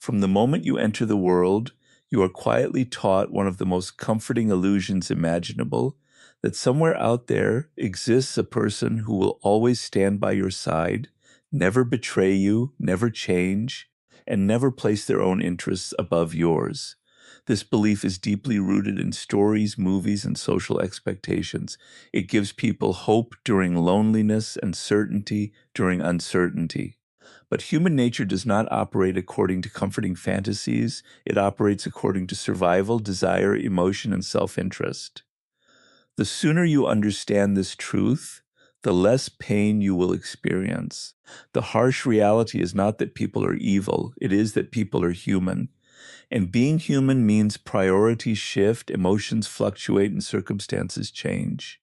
From the moment you enter the world, you are quietly taught one of the most comforting illusions imaginable, that somewhere out there exists a person who will always stand by your side, never betray you, never change, and never place their own interests above yours. This belief is deeply rooted in stories, movies, and social expectations. It gives people hope during loneliness and certainty during uncertainty. But human nature does not operate according to comforting fantasies. It operates according to survival, desire, emotion, and self-interest. The sooner you understand this truth, the less pain you will experience. The harsh reality is not that people are evil, it is that people are human. And being human means priorities shift, emotions fluctuate, and circumstances change.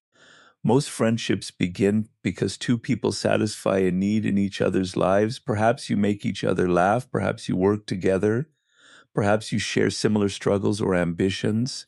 Most friendships begin because two people satisfy a need in each other's lives. Perhaps you make each other laugh, perhaps you work together, perhaps you share similar struggles or ambitions.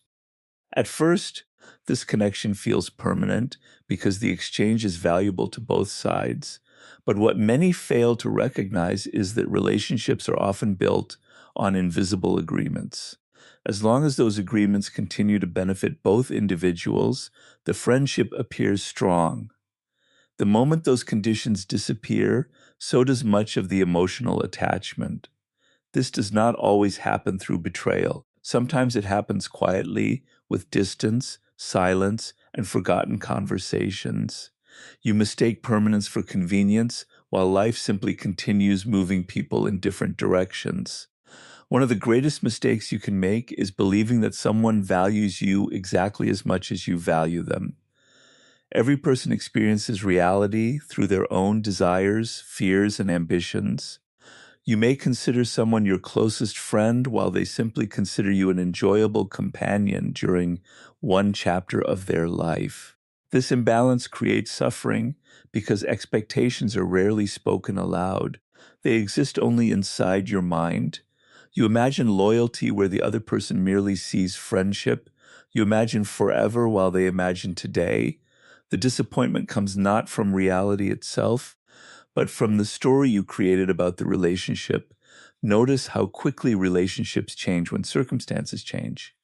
At first, this connection feels permanent because the exchange is valuable to both sides. But what many fail to recognize is that relationships are often built on invisible agreements. As long as those agreements continue to benefit both individuals, the friendship appears strong. The moment those conditions disappear, so does much of the emotional attachment. This does not always happen through betrayal. Sometimes it happens quietly, with distance, silence, and forgotten conversations. You mistake permanence for convenience, while life simply continues moving people in different directions. One of the greatest mistakes you can make is believing that someone values you exactly as much as you value them. Every person experiences reality through their own desires, fears, and ambitions. You may consider someone your closest friend while they simply consider you an enjoyable companion during one chapter of their life. This imbalance creates suffering because expectations are rarely spoken aloud. They exist only inside your mind. You imagine loyalty where the other person merely sees friendship. You imagine forever while they imagine today. The disappointment comes not from reality itself, but from the story you created about the relationship. Notice how quickly relationships change when circumstances change.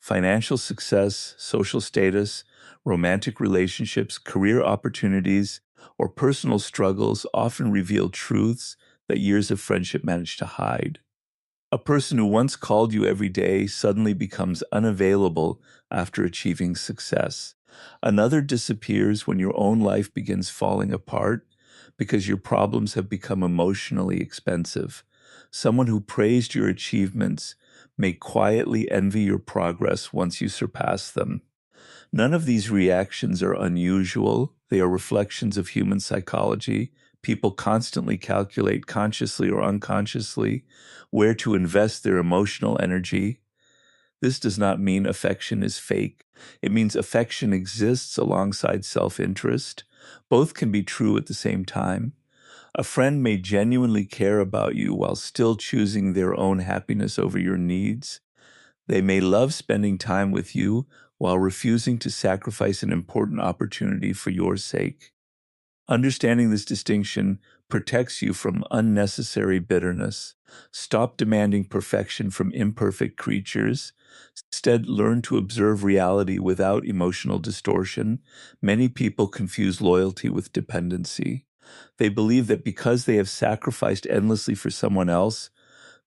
Financial success, social status, romantic relationships, career opportunities, or personal struggles often reveal truths that years of friendship manage to hide. A person who once called you every day suddenly becomes unavailable after achieving success. Another disappears when your own life begins falling apart because your problems have become emotionally expensive. Someone who praised your achievements may quietly envy your progress once you surpass them. None of these reactions are unusual. They are reflections of human psychology. People constantly calculate, consciously or unconsciously, where to invest their emotional energy. This does not mean affection is fake. It means affection exists alongside self-interest. Both can be true at the same time. A friend may genuinely care about you while still choosing their own happiness over your needs. They may love spending time with you while refusing to sacrifice an important opportunity for your sake. Understanding this distinction protects you from unnecessary bitterness. Stop demanding perfection from imperfect creatures. Instead, learn to observe reality without emotional distortion. Many people confuse loyalty with dependency. They believe that because they have sacrificed endlessly for someone else,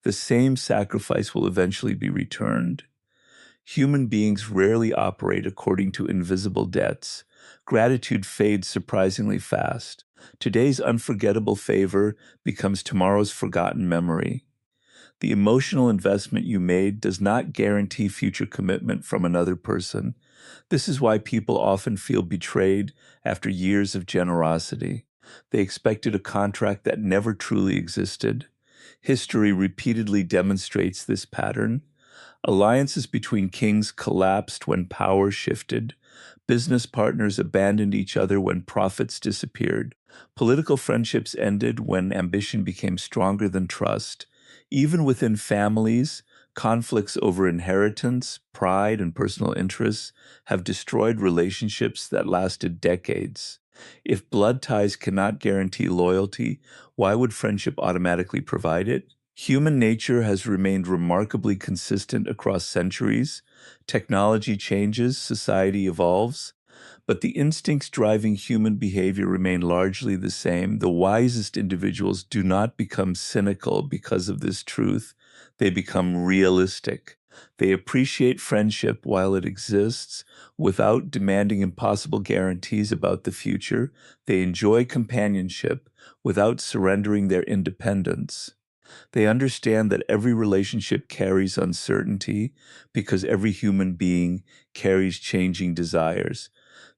the same sacrifice will eventually be returned. Human beings rarely operate according to invisible debts. Gratitude fades surprisingly fast. Today's unforgettable favor becomes tomorrow's forgotten memory. The emotional investment you made does not guarantee future commitment from another person. This is why people often feel betrayed after years of generosity. They expected a contract that never truly existed. History repeatedly demonstrates this pattern. Alliances between kings collapsed when power shifted. Business partners abandoned each other when profits disappeared. Political friendships ended when ambition became stronger than trust. Even within families, conflicts over inheritance, pride, and personal interests have destroyed relationships that lasted decades. If blood ties cannot guarantee loyalty, why would friendship automatically provide it? Human nature has remained remarkably consistent across centuries. Technology changes, society evolves, but the instincts driving human behavior remain largely the same. The wisest individuals do not become cynical because of this truth. They become realistic. They appreciate friendship while it exists without demanding impossible guarantees about the future. They enjoy companionship without surrendering their independence. They understand that every relationship carries uncertainty because every human being carries changing desires.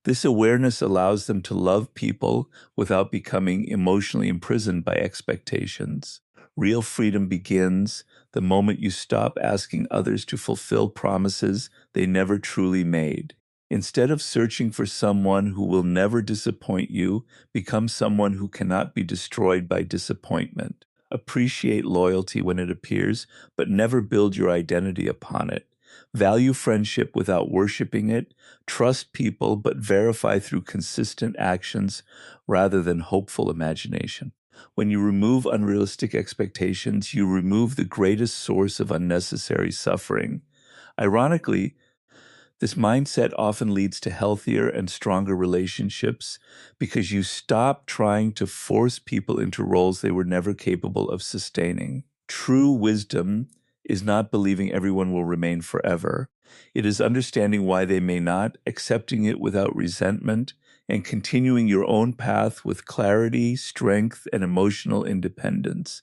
This awareness allows them to love people without becoming emotionally imprisoned by expectations. Real freedom begins the moment you stop asking others to fulfill promises they never truly made. Instead of searching for someone who will never disappoint you, become someone who cannot be destroyed by disappointment. Appreciate loyalty when it appears, but never build your identity upon it. Value friendship without worshiping it. Trust people, but verify through consistent actions rather than hopeful imagination. When you remove unrealistic expectations, you remove the greatest source of unnecessary suffering. Ironically, this mindset often leads to healthier and stronger relationships because you stop trying to force people into roles they were never capable of sustaining. True wisdom is not believing everyone will remain forever. It is understanding why they may not, accepting it without resentment, and continuing your own path with clarity, strength, and emotional independence.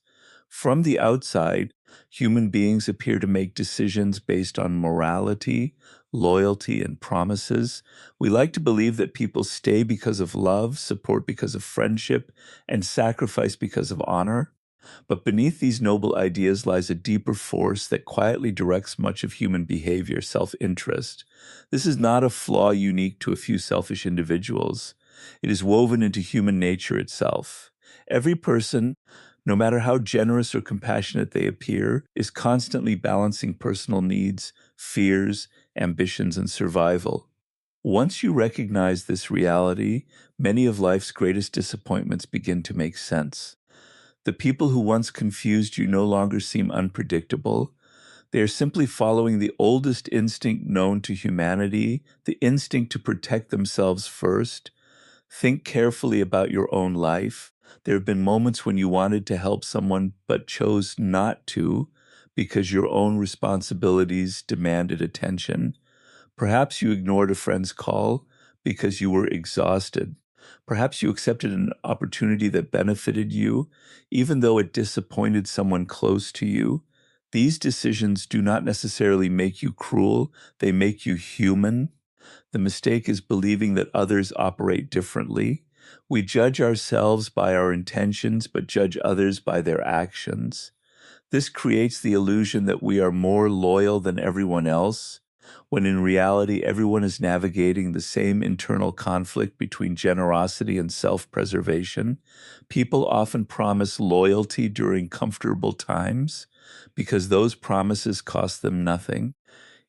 From the outside, human beings appear to make decisions based on morality, loyalty, and promises. We like to believe that people stay because of love, support because of friendship, and sacrifice because of honor. But beneath these noble ideas lies a deeper force that quietly directs much of human behavior, self-interest. This is not a flaw unique to a few selfish individuals. It is woven into human nature itself. Every person, no matter how generous or compassionate they appear, is constantly balancing personal needs, fears, ambitions, and survival. Once you recognize this reality, many of life's greatest disappointments begin to make sense. The people who once confused you no longer seem unpredictable. They are simply following the oldest instinct known to humanity, the instinct to protect themselves first. Think carefully about your own life. There have been moments when you wanted to help someone but chose not to because your own responsibilities demanded attention. Perhaps you ignored a friend's call because you were exhausted. Perhaps you accepted an opportunity that benefited you, even though it disappointed someone close to you. These decisions do not necessarily make you cruel, they make you human. The mistake is believing that others operate differently. We judge ourselves by our intentions, but judge others by their actions. This creates the illusion that we are more loyal than everyone else, when in reality, everyone is navigating the same internal conflict between generosity and self-preservation. People often promise loyalty during comfortable times because those promises cost them nothing.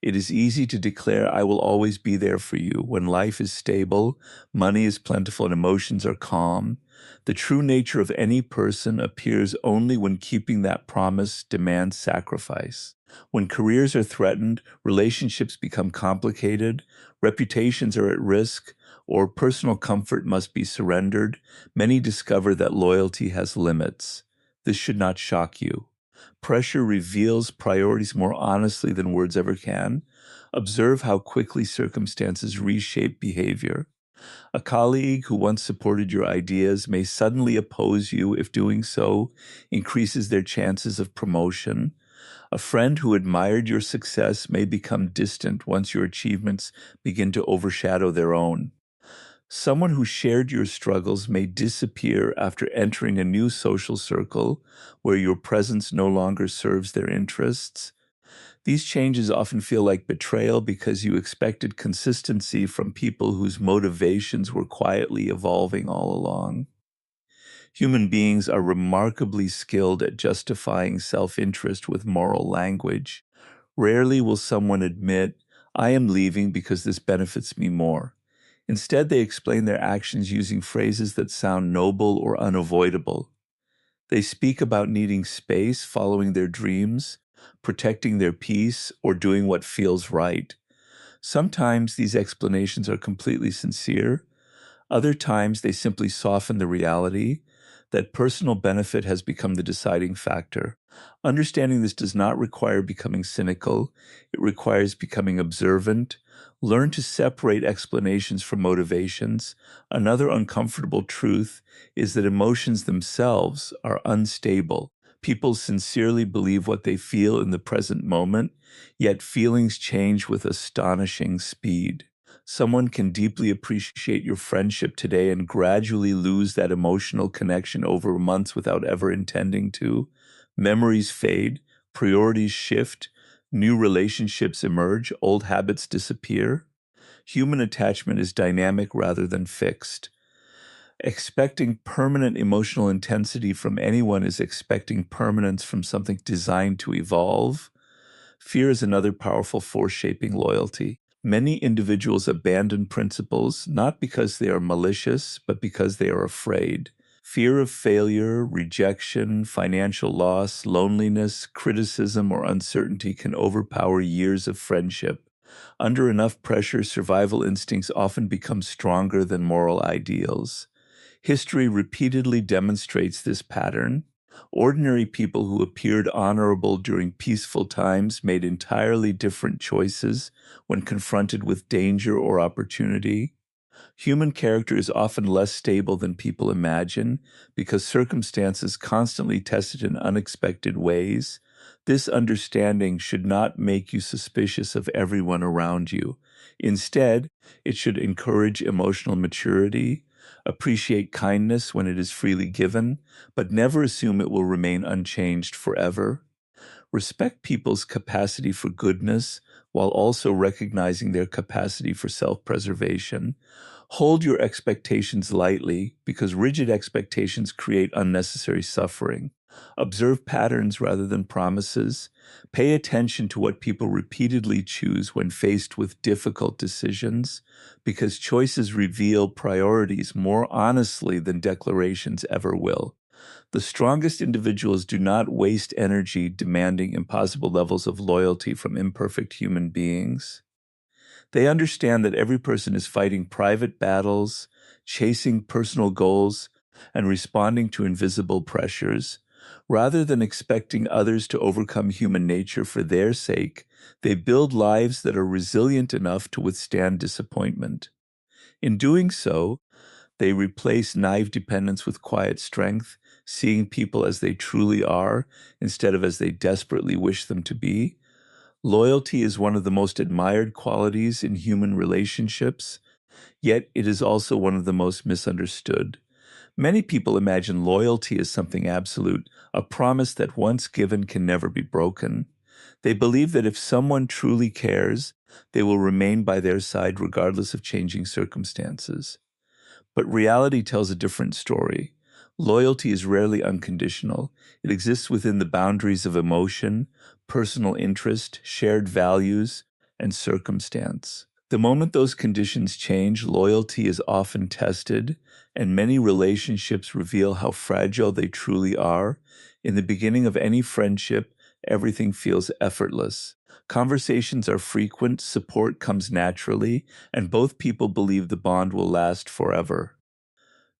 It is easy to declare, I will always be there for you, when life is stable, money is plentiful, and emotions are calm. The true nature of any person appears only when keeping that promise demands sacrifice. When careers are threatened, relationships become complicated, reputations are at risk, or personal comfort must be surrendered, many discover that loyalty has limits. This should not shock you. Pressure reveals priorities more honestly than words ever can. Observe how quickly circumstances reshape behavior. A colleague who once supported your ideas may suddenly oppose you if doing so increases their chances of promotion. A friend who admired your success may become distant once your achievements begin to overshadow their own. Someone who shared your struggles may disappear after entering a new social circle where your presence no longer serves their interests. These changes often feel like betrayal because you expected consistency from people whose motivations were quietly evolving all along. Human beings are remarkably skilled at justifying self-interest with moral language. Rarely will someone admit, I am leaving because this benefits me more. Instead, they explain their actions using phrases that sound noble or unavoidable. They speak about needing space, following their dreams, protecting their peace, or doing what feels right. Sometimes these explanations are completely sincere. Other times they simply soften the reality that personal benefit has become the deciding factor. Understanding this does not require becoming cynical. It requires becoming observant. Learn to separate explanations from motivations. Another uncomfortable truth is that emotions themselves are unstable. People sincerely believe what they feel in the present moment, yet feelings change with astonishing speed. Someone can deeply appreciate your friendship today and gradually lose that emotional connection over months without ever intending to. Memories fade, priorities shift, new relationships emerge, old habits disappear. Human attachment is dynamic rather than fixed. Expecting permanent emotional intensity from anyone is expecting permanence from something designed to evolve. Fear is another powerful force shaping loyalty. Many individuals abandon principles not because they are malicious, but because they are afraid. Fear of failure, rejection, financial loss, loneliness, criticism, or uncertainty can overpower years of friendship. Under enough pressure, survival instincts often become stronger than moral ideals. History repeatedly demonstrates this pattern. Ordinary people who appeared honorable during peaceful times made entirely different choices when confronted with danger or opportunity. Human character is often less stable than people imagine because circumstances constantly test it in unexpected ways. This understanding should not make you suspicious of everyone around you. Instead, it should encourage emotional maturity, appreciate kindness when it is freely given, but never assume it will remain unchanged forever. Respect people's capacity for goodness while also recognizing their capacity for self-preservation. Hold your expectations lightly because rigid expectations create unnecessary suffering. Observe patterns rather than promises. Pay attention to what people repeatedly choose when faced with difficult decisions because choices reveal priorities more honestly than declarations ever will. The strongest individuals do not waste energy demanding impossible levels of loyalty from imperfect human beings. They understand that every person is fighting private battles, chasing personal goals, and responding to invisible pressures. Rather than expecting others to overcome human nature for their sake, they build lives that are resilient enough to withstand disappointment. In doing so, they replace naive dependence with quiet strength, seeing people as they truly are instead of as they desperately wish them to be. Loyalty is one of the most admired qualities in human relationships, yet it is also one of the most misunderstood. Many people imagine loyalty as something absolute, a promise that once given can never be broken. They believe that if someone truly cares, they will remain by their side regardless of changing circumstances. But reality tells a different story. Loyalty is rarely unconditional. It exists within the boundaries of emotion, personal interest, shared values, and circumstance. The moment those conditions change, loyalty is often tested, and many relationships reveal how fragile they truly are. In the beginning of any friendship, everything feels effortless. Conversations are frequent, support comes naturally, and both people believe the bond will last forever.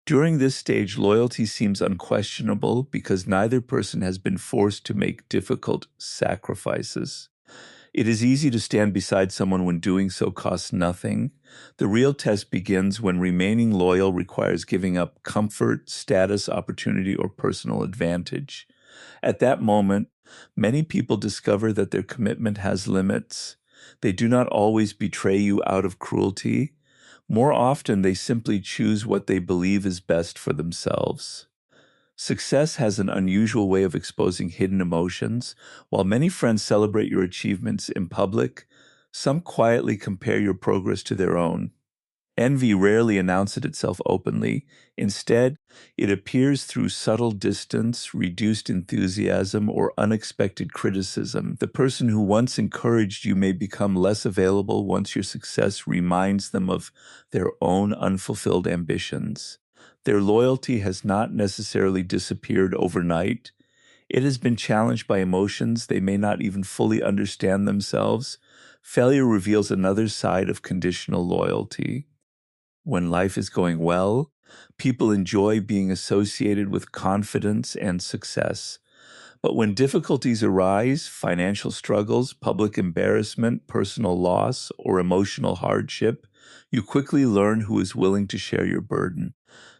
During this stage, loyalty seems unquestionable because neither person has been forced to make difficult sacrifices. It is easy to stand beside someone when doing so costs nothing. The real test begins when remaining loyal requires giving up comfort, status, opportunity, or personal advantage. At that moment, many people discover that their commitment has limits. They do not always betray you out of cruelty. More often, they simply choose what they believe is best for themselves. Success has an unusual way of exposing hidden emotions. While many friends celebrate your achievements in public, some quietly compare your progress to their own. Envy rarely announces itself openly. Instead, it appears through subtle distance, reduced enthusiasm, or unexpected criticism. The person who once encouraged you may become less available once your success reminds them of their own unfulfilled ambitions. Their loyalty has not necessarily disappeared overnight. It has been challenged by emotions they may not even fully understand themselves. Failure reveals another side of conditional loyalty. When life is going well, people enjoy being associated with confidence and success. But when difficulties arise, financial struggles, public embarrassment, personal loss, or emotional hardship, you quickly learn who is willing to share your burden.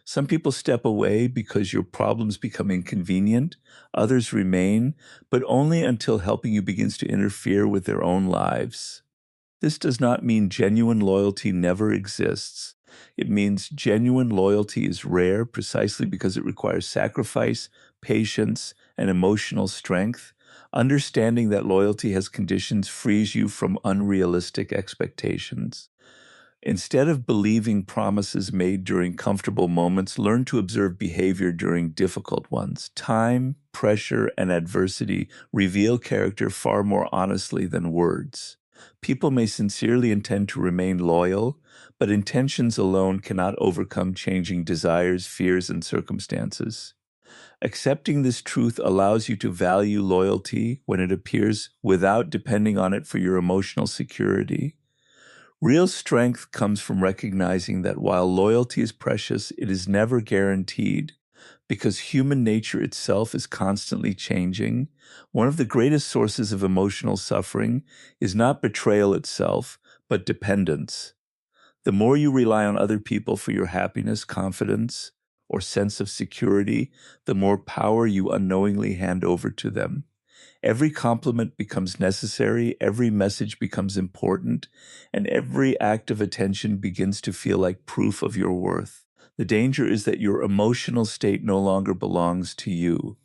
Some people step away because your problems become inconvenient. Others remain, but only until helping you begins to interfere with their own lives. This does not mean genuine loyalty never exists. It means genuine loyalty is rare precisely because it requires sacrifice, patience, and emotional strength. Understanding that loyalty has conditions frees you from unrealistic expectations. Instead of believing promises made during comfortable moments, learn to observe behavior during difficult ones. Time, pressure, and adversity reveal character far more honestly than words. People may sincerely intend to remain loyal, but intentions alone cannot overcome changing desires, fears, and circumstances. Accepting this truth allows you to value loyalty when it appears without depending on it for your emotional security. Real strength comes from recognizing that while loyalty is precious, it is never guaranteed. Because human nature itself is constantly changing, one of the greatest sources of emotional suffering is not betrayal itself, but dependence. The more you rely on other people for your happiness, confidence, or sense of security, the more power you unknowingly hand over to them. Every compliment becomes necessary, every message becomes important, and every act of attention begins to feel like proof of your worth. The danger is that your emotional state no longer belongs to you.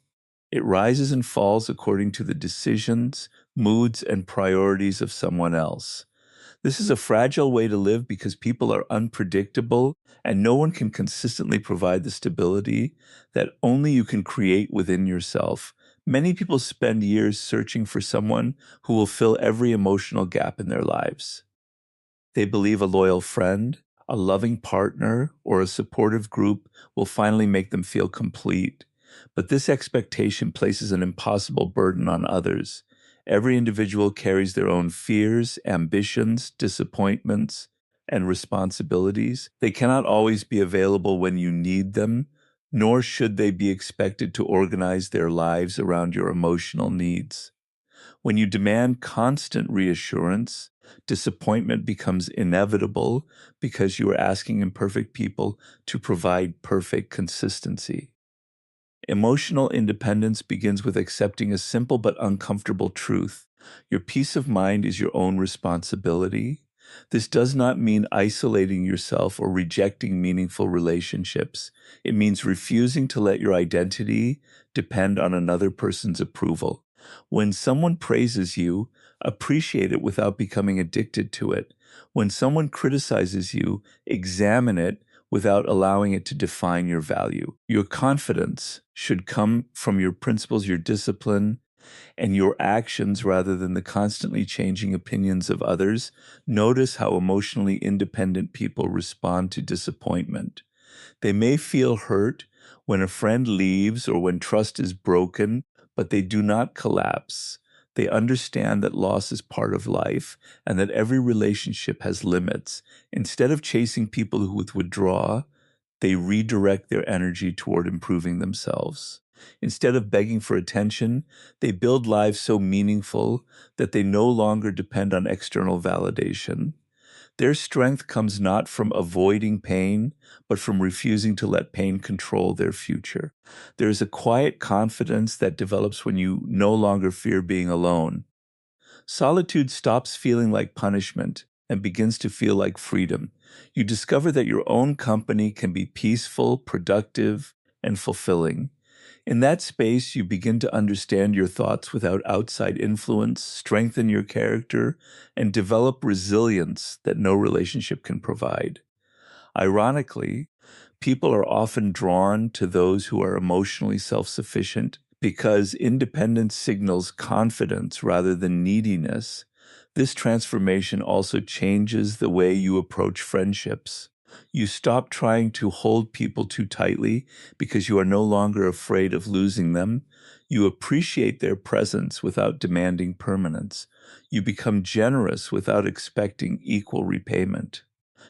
It rises and falls according to the decisions, moods, and priorities of someone else. This is a fragile way to live because people are unpredictable and no one can consistently provide the stability that only you can create within yourself. Many people spend years searching for someone who will fill every emotional gap in their lives. They believe a loyal friend, a loving partner, or a supportive group will finally make them feel complete. But this expectation places an impossible burden on others. Every individual carries their own fears, ambitions, disappointments, and responsibilities. They cannot always be available when you need them, nor should they be expected to organize their lives around your emotional needs. When you demand constant reassurance, disappointment becomes inevitable because you are asking imperfect people to provide perfect consistency. Emotional independence begins with accepting a simple but uncomfortable truth. Your peace of mind is your own responsibility. This does not mean isolating yourself or rejecting meaningful relationships. It means refusing to let your identity depend on another person's approval. When someone praises you, appreciate it without becoming addicted to it. When someone criticizes you, examine it without allowing it to define your value. Your confidence should come from your principles, your discipline, and your actions rather than the constantly changing opinions of others. Notice how emotionally independent people respond to disappointment. They may feel hurt when a friend leaves or when trust is broken, but they do not collapse. They understand that loss is part of life and that every relationship has limits. Instead of chasing people who would withdraw, they redirect their energy toward improving themselves. Instead of begging for attention, they build lives so meaningful that they no longer depend on external validation. Their strength comes not from avoiding pain, but from refusing to let pain control their future. There is a quiet confidence that develops when you no longer fear being alone. Solitude stops feeling like punishment and begins to feel like freedom. You discover that your own company can be peaceful, productive, and fulfilling. In that space, you begin to understand your thoughts without outside influence, strengthen your character, and develop resilience that no relationship can provide. Ironically, people are often drawn to those who are emotionally self-sufficient because independence signals confidence rather than neediness. This transformation also changes the way you approach friendships. You stop trying to hold people too tightly because you are no longer afraid of losing them. You appreciate their presence without demanding permanence. You become generous without expecting equal repayment.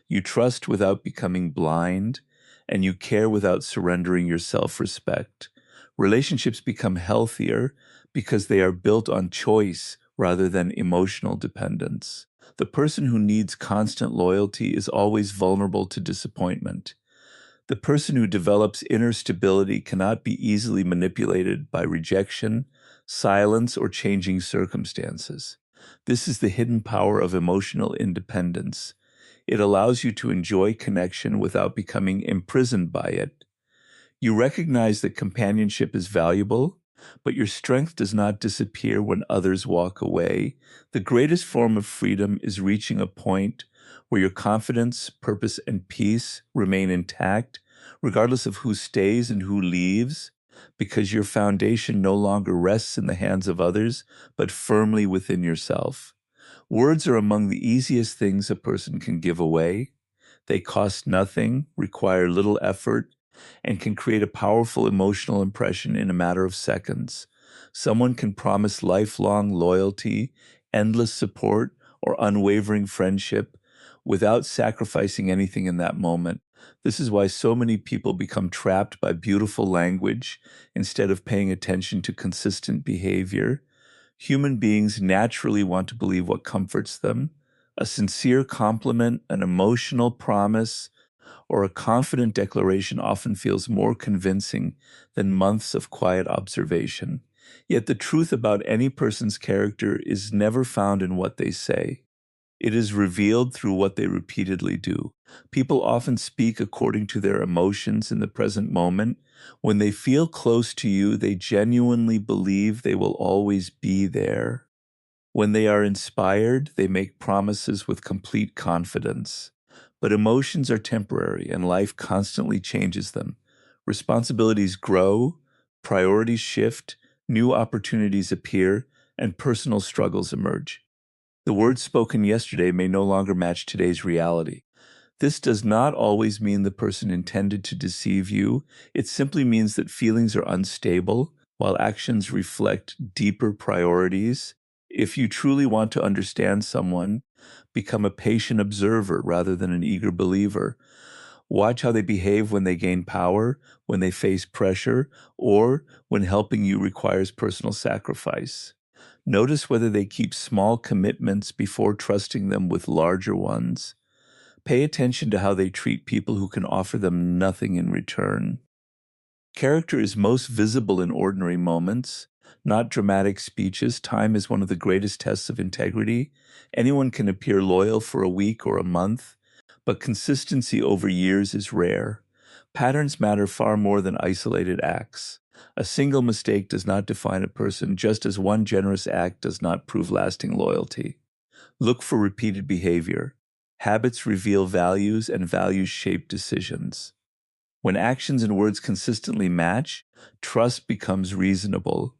You trust without becoming blind, and you care without surrendering your self-respect. Relationships become healthier because they are built on choice rather than emotional dependence. The person who needs constant loyalty is always vulnerable to disappointment. The person who develops inner stability cannot be easily manipulated by rejection, silence, or changing circumstances. This is the hidden power of emotional independence. It allows you to enjoy connection without becoming imprisoned by it. You recognize that companionship is valuable, but your strength does not disappear when others walk away. The greatest form of freedom is reaching a point where your confidence, purpose, and peace remain intact, regardless of who stays and who leaves, because your foundation no longer rests in the hands of others, but firmly within yourself. Words are among the easiest things a person can give away. They cost nothing, require little effort, and can create a powerful emotional impression in a matter of seconds. Someone can promise lifelong loyalty, endless support, or unwavering friendship without sacrificing anything in that moment. This is why so many people become trapped by beautiful language instead of paying attention to consistent behavior. Human beings naturally want to believe what comforts them. A sincere compliment, an emotional promise, or a confident declaration often feels more convincing than months of quiet observation. Yet the truth about any person's character is never found in what they say. It is revealed through what they repeatedly do. People often speak according to their emotions in the present moment. When they feel close to you, they genuinely believe they will always be there. When they are inspired, they make promises with complete confidence. But emotions are temporary, and life constantly changes them. Responsibilities grow, priorities shift, new opportunities appear, and personal struggles emerge. The words spoken yesterday may no longer match today's reality. This does not always mean the person intended to deceive you. It simply means that feelings are unstable, while actions reflect deeper priorities. If you truly want to understand someone, become a patient observer rather than an eager believer. Watch how they behave when they gain power, when they face pressure, or when helping you requires personal sacrifice. Notice whether they keep small commitments before trusting them with larger ones. Pay attention to how they treat people who can offer them nothing in return. Character is most visible in ordinary moments, not dramatic speeches. Time is one of the greatest tests of integrity. Anyone can appear loyal for a week or a month, but consistency over years is rare. Patterns matter far more than isolated acts. A single mistake does not define a person, just as one generous act does not prove lasting loyalty. Look for repeated behavior. Habits reveal values, and values shape decisions. When actions and words consistently match, trust becomes reasonable.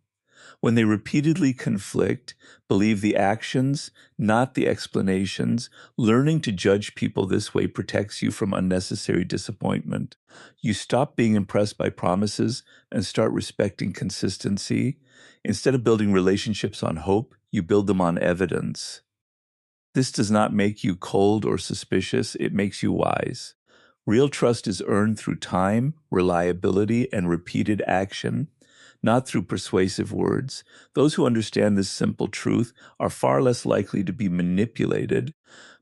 When they repeatedly conflict, believe the actions, not the explanations. Learning to judge people this way protects you from unnecessary disappointment. You stop being impressed by promises and start respecting consistency. Instead of building relationships on hope, you build them on evidence. This does not make you cold or suspicious, it makes you wise. Real trust is earned through time, reliability, and repeated action, not through persuasive words. Those who understand this simple truth are far less likely to be manipulated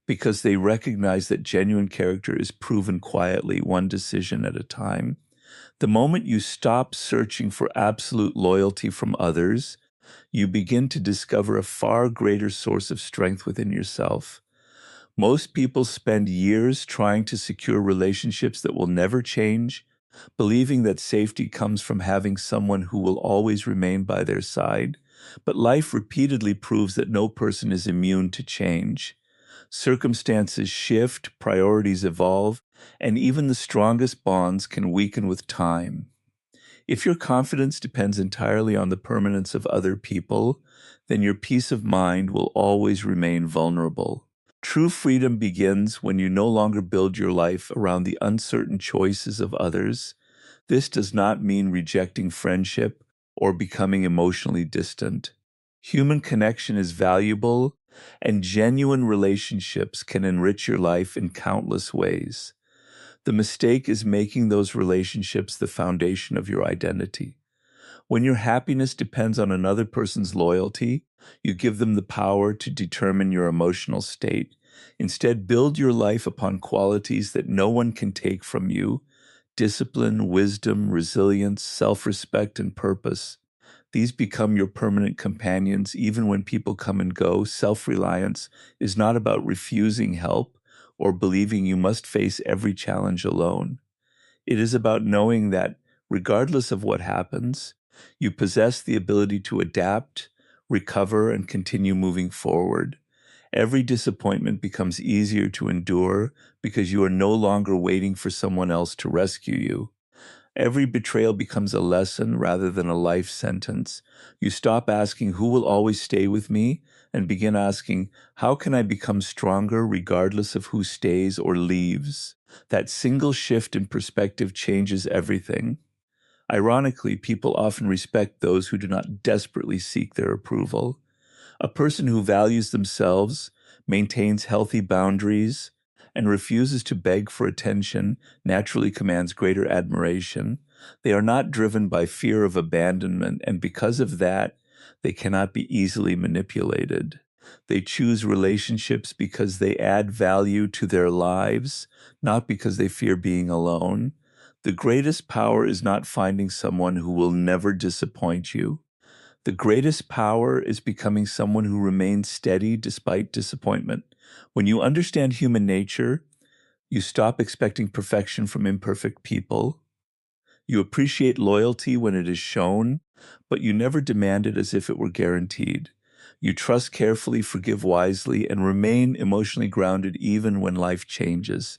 because they recognize that genuine character is proven quietly, one decision at a time. The moment you stop searching for absolute loyalty from others, you begin to discover a far greater source of strength within yourself. Most people spend years trying to secure relationships that will never change, believing that safety comes from having someone who will always remain by their side. But life repeatedly proves that no person is immune to change. Circumstances shift, priorities evolve, and even the strongest bonds can weaken with time. If your confidence depends entirely on the permanence of other people, then your peace of mind will always remain vulnerable. True freedom begins when you no longer build your life around the uncertain choices of others. This does not mean rejecting friendship or becoming emotionally distant. Human connection is valuable, and genuine relationships can enrich your life in countless ways. The mistake is making those relationships the foundation of your identity. When your happiness depends on another person's loyalty, you give them the power to determine your emotional state. Instead, build your life upon qualities that no one can take from you: discipline, wisdom, resilience, self-respect, and purpose. These become your permanent companions even when people come and go. Self-reliance is not about refusing help or believing you must face every challenge alone. It is about knowing that, regardless of what happens, you possess the ability to adapt, recover, and continue moving forward. Every disappointment becomes easier to endure because you are no longer waiting for someone else to rescue you. Every betrayal becomes a lesson rather than a life sentence. You stop asking, "Who will always stay with me?" and begin asking, "How can I become stronger regardless of who stays or leaves?" That single shift in perspective changes everything. Ironically, people often respect those who do not desperately seek their approval. A person who values themselves, maintains healthy boundaries, and refuses to beg for attention naturally commands greater admiration. They are not driven by fear of abandonment, and because of that, they cannot be easily manipulated. They choose relationships because they add value to their lives, not because they fear being alone. The greatest power is not finding someone who will never disappoint you. The greatest power is becoming someone who remains steady despite disappointment. When you understand human nature, you stop expecting perfection from imperfect people. You appreciate loyalty when it is shown, but you never demand it as if it were guaranteed. You trust carefully, forgive wisely, and remain emotionally grounded even when life changes.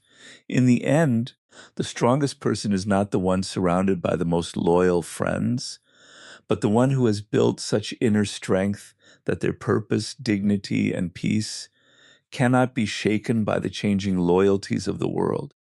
In the end, the strongest person is not the one surrounded by the most loyal friends, but the one who has built such inner strength that their purpose, dignity, and peace cannot be shaken by the changing loyalties of the world.